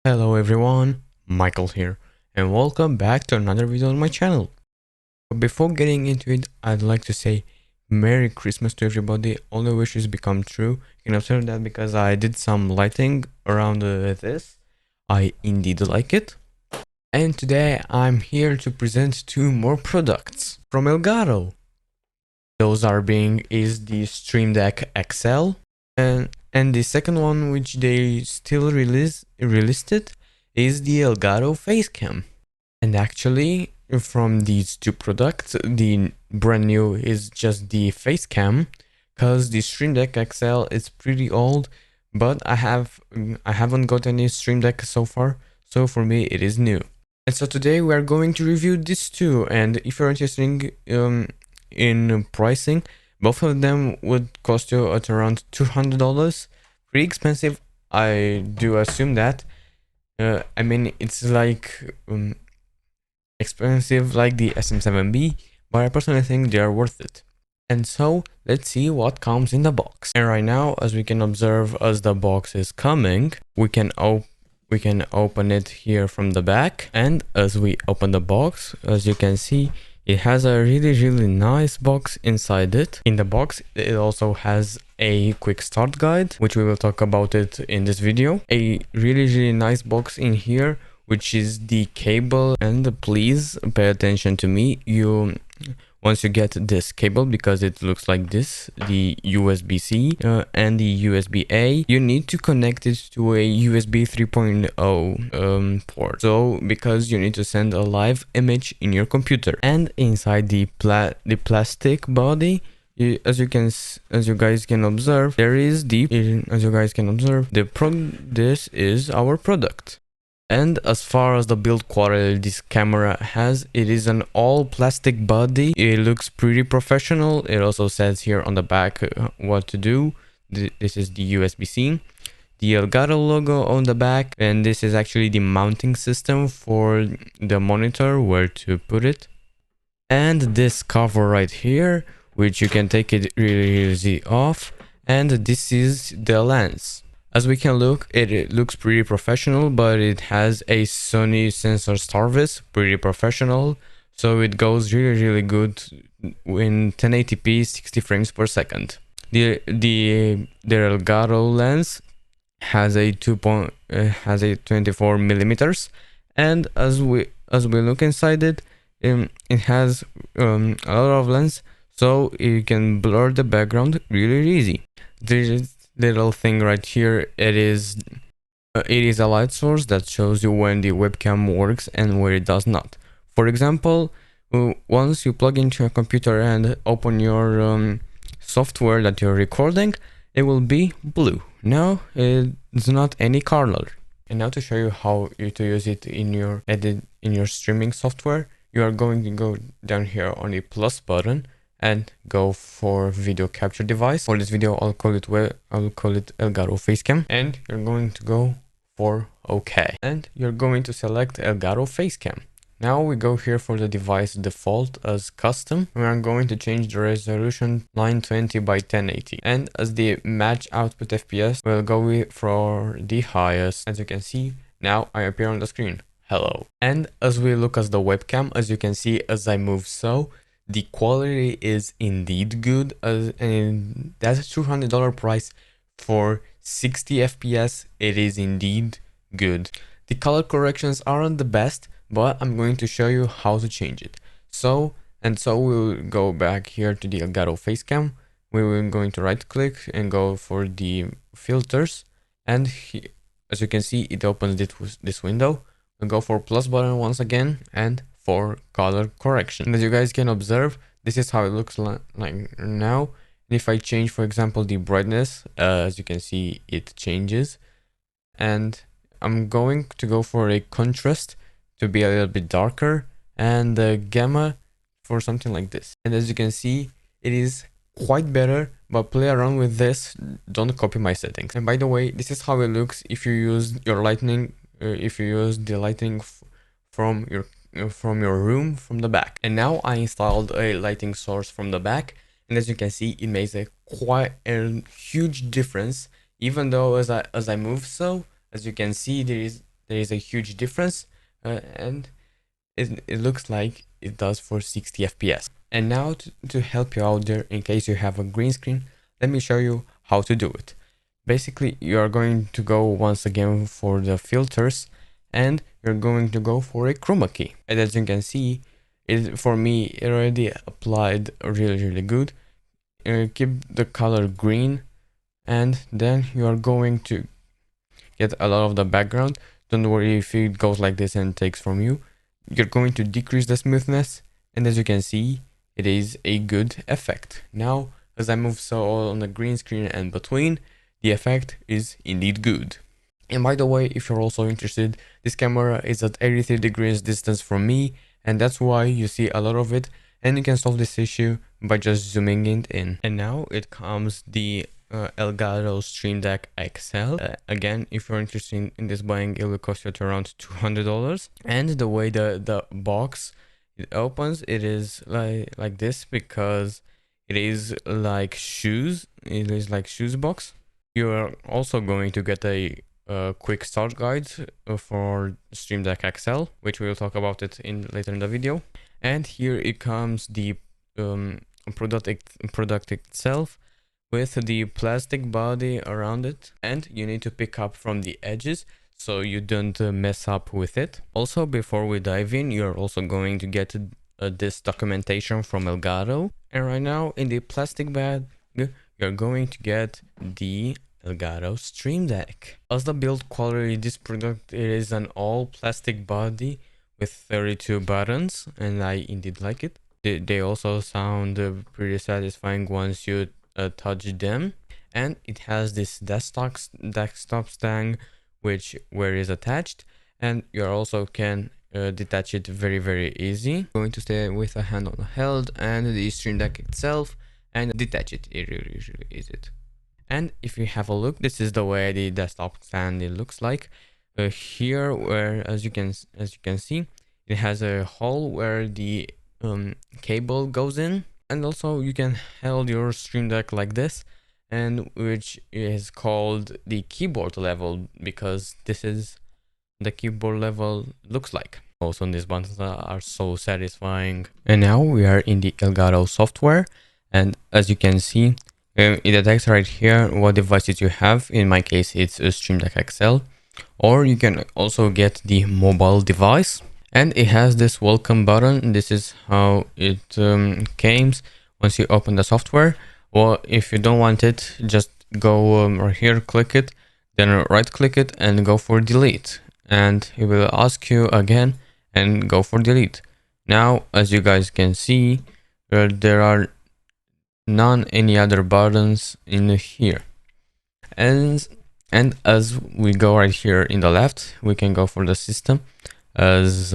Hello everyone, Michael here, and welcome back to another video on my channel. But before getting into it, I'd like to say Merry Christmas to everybody. All the wishes become true. You can observe that because I did some lighting around this. I indeed like it. And today I'm here to present two more products from Elgato. Those is the Stream Deck XL and the second one, which they still released it, is the Elgato Facecam. And actually, from these two products, the brand new is just the Facecam, because the Stream Deck XL is pretty old, but I haven't got any Stream Deck so far, so for me it is new. And so today we are going to review these two, and if you're interested in pricing, both of them would cost you at around $200. Pretty expensive, I do assume that. I mean, it's like expensive like the SM7B, but I personally think they are worth it. And so let's see what comes in the box. And right now, as we can observe, as the box is coming, we can open it here from the back. And as we open the box, as you can see, it has a really nice box inside it. In the box, it also has a quick start guide, which we will talk about it in this video. A really nice box in here, which is the cable. And please pay attention to me. Once you get this cable, because it looks like this, the USB-C and the USB-A, you need to connect it to a USB 3.0 port. So, because you need to send a live image in your computer. And inside the plastic body, as you guys can observe, this is our product. And as far as the build quality this camera has, it is an all plastic body. It looks pretty professional. It also says here on the back what to do. This is the USB-C, the Elgato logo on the back, and this is actually the mounting system for the monitor, where to put it. And this cover right here, which you can take it really easy off, and this is the lens. As we can look, it looks pretty professional, but it has a Sony sensor service, pretty professional, so it goes really good in 1080p 60 frames per second. The Elgato lens has a 24 millimeters, and as we look inside it, it has a lot of lens, so you can blur the background really easy. There's little thing right here. It is a light source that shows you when the webcam works and where it does not. For example, once you plug into a computer and open your software that you're recording, it will be blue. Now it's not any color. And now to show you how to use it in your streaming software, you are going to go down here on the plus button and go for video capture device. For this video, I'll call it Elgato Facecam, and you're going to go for OK, and you're going to select Elgato Facecam. Now we go here for the device default as custom. We are going to change the resolution 920 by 1080, and as the match output FPS, we'll go for the highest. As you can see, now I appear on the screen. Hello. And as we look at the webcam, as you can see, as I move the quality is indeed good, and that's a $200 price for 60 FPS. It is indeed good. The color corrections aren't the best, but I'm going to show you how to change it. So we'll go back here to the Elgato Facecam. We're going to right click and go for the filters, and as you can see, it opens this window. We'll go for plus button once again and for color correction. And as you guys can observe, this is how it looks like now. And if I change, for example, the brightness, as you can see, it changes. And I'm going to go for a contrast to be a little bit darker, and the gamma for something like this. And as you can see, it is quite better, but play around with this. Don't copy my settings. And by the way, this is how it looks if you use your lighting, if you use the lighting from your room from the back. And now I installed a lighting source from the back, and as you can see, it makes quite a huge difference. Even though as I move, so as you can see, there is a huge difference, and it looks like it does for 60 FPS. And now to help you out there, in case you have a green screen, let me show you how to do it. Basically, you are going to go once again for the filters, and you're going to go for a chroma key. And as you can see, for me, it already applied really good. Keep the color green, and then you are going to get a lot of the background. Don't worry if it goes like this and takes from you. You're going to decrease the smoothness, and as you can see, it is a good effect. Now, as I move so on the green screen and between, the effect is indeed good. And by the way, if you're also interested, this camera is at 83 degrees distance from me, and that's why you see a lot of it, and you can solve this issue by just zooming it in. And now it comes the Elgato Stream Deck XL. Again, if you're interested in this buying, it will cost you at around $200. And the way the box it opens, it is like this, because it is like shoes. It is like shoes box. You are also going to get a quick start guide for Stream Deck XL, which we will talk about it later in the video. And here it comes the product itself, with the plastic body around it, and you need to pick up from the edges so you don't mess up with it. Also, before we dive in, you're also going to get this documentation from Elgato, and right now in the plastic bag you're going to get the Elgato Stream Deck. As the build quality, this product, it is an all plastic body with 32 buttons, and I indeed like it. They also sound pretty satisfying once you touch them. And it has this desktop stand where is attached, and you also can detach it very easy. Going to stay with a hand on held and the Stream Deck itself and detach it. It really is it. And if you have a look, this is the way the desktop stand it looks like. Here, where as you can see, it has a hole where the cable goes in, and also you can hold your Stream Deck like this, and which is called the keyboard level, because this is the keyboard level looks like. Also, these buttons are so satisfying. And now we are in the Elgato software, and as you can see, it detects right here what devices you have. In my case, it's a Stream Deck XL, or you can also get the mobile device. And it has this welcome button. This is how it came once you open the software. Or if you don't want it, just go right here, click it, then right click it and go for delete. And it will ask you again and go for delete. Now, as you guys can see, there are any other buttons in here. And as we go right here in the left, we can go for the system as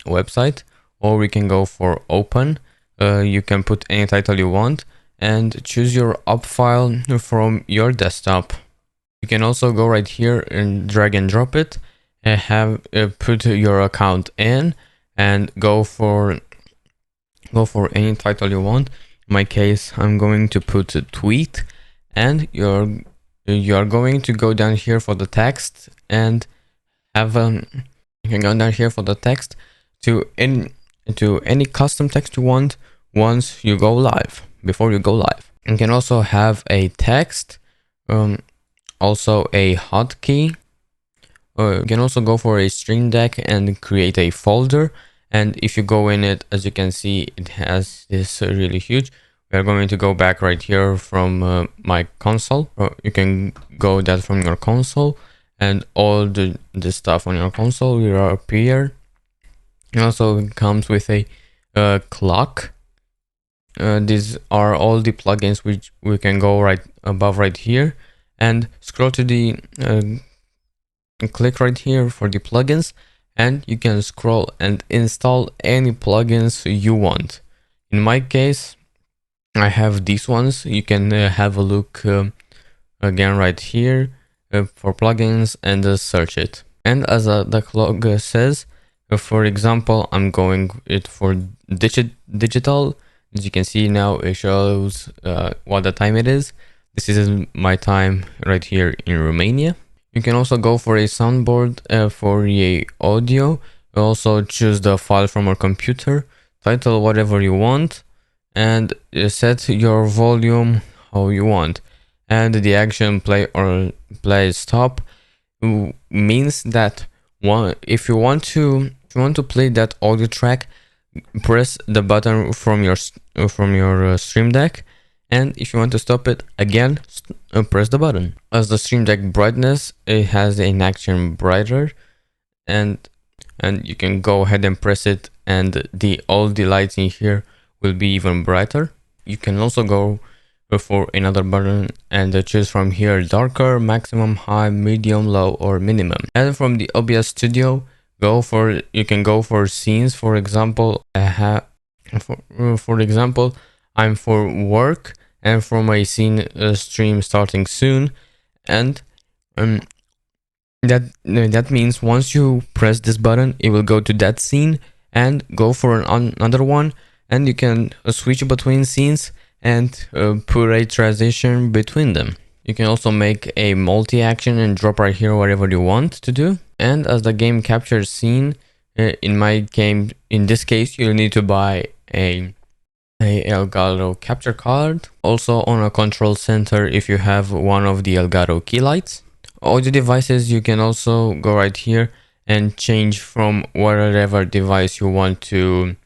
website, or we can go for open. You can put any title you want and choose your app file from your desktop. You can also go right here and drag and drop it and have put your account in and go for any title you want. In my case, I'm going to put a tweet, and you're going to go down here for the text and have you can go down here for the text to any custom text you want once you go live, before you go live. You can also have a text, also a hotkey. You can also go for a Stream Deck and create a folder. And if you go in it, as you can see, it has this really huge. We are going to go back right here from my console. You can go that from your console, and all the stuff on your console will appear. It also comes with a clock. These are all the plugins which we can go right above right here and scroll to the click right here for the plugins, and you can scroll and install any plugins you want. In my case, I have these ones. You can have a look again right here for plugins and search it. And as the clock says, for example, I'm going it for digital. As you can see now, it shows what the time it is. This is my time right here in Romania. You can also go for a soundboard for a audio. You also choose the file from your computer, title whatever you want, and set your volume how you want. And the action play or play stop means that if you want to play that audio track, press the button from your Stream Deck, and if you want to stop it again, press the button. As the Stream Deck brightness, it has an action brighter, and you can go ahead and press it, and all the lights in here will be even brighter. You can also go for another button and choose from here darker, maximum, high, medium, low, or minimum. And from the OBS Studio, you can go for scenes. For example, I'm for work and for my scene stream starting soon, and that means once you press this button, it will go to that scene and go for another one, and you can switch between scenes and put a transition between them. You can also make a multi-action and drop right here whatever you want to do. And as the game captures scene, in this case, you'll need to buy a Elgato capture card. Also on a control center if you have one of the Elgato key lights. Audio devices, you can also go right here and change from whatever device you want to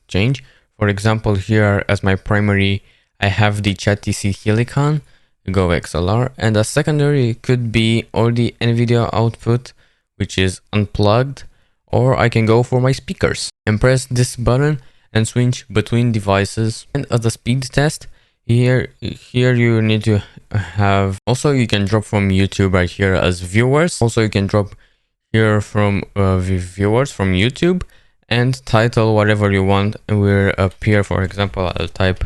change. For example, here as my primary, I have the ChatTC Helicon Go XLR, and a secondary could be or the NVIDIA output, which is unplugged, or I can go for my speakers and press this button and switch between devices. And as a speed test, here you need to have, also you can drop from YouTube right here as viewers. Also you can drop here from viewers from YouTube and title whatever you want, and will appear. For example, I'll type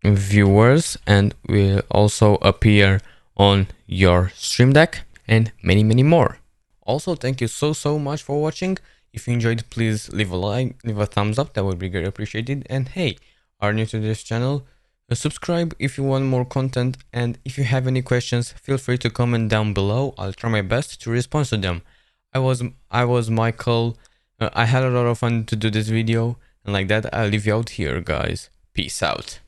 viewers, and will also appear on your Stream Deck, and many more. Also, thank you so much for watching. If you enjoyed, please leave a like, leave a thumbs up, that would be greatly appreciated. And hey, are new to this channel, subscribe if you want more content, and if you have any questions, feel free to comment down below. I'll try my best to respond to them. I was Michael. I had a lot of fun to do this video, and like that, I'll leave you out here, guys. Peace out.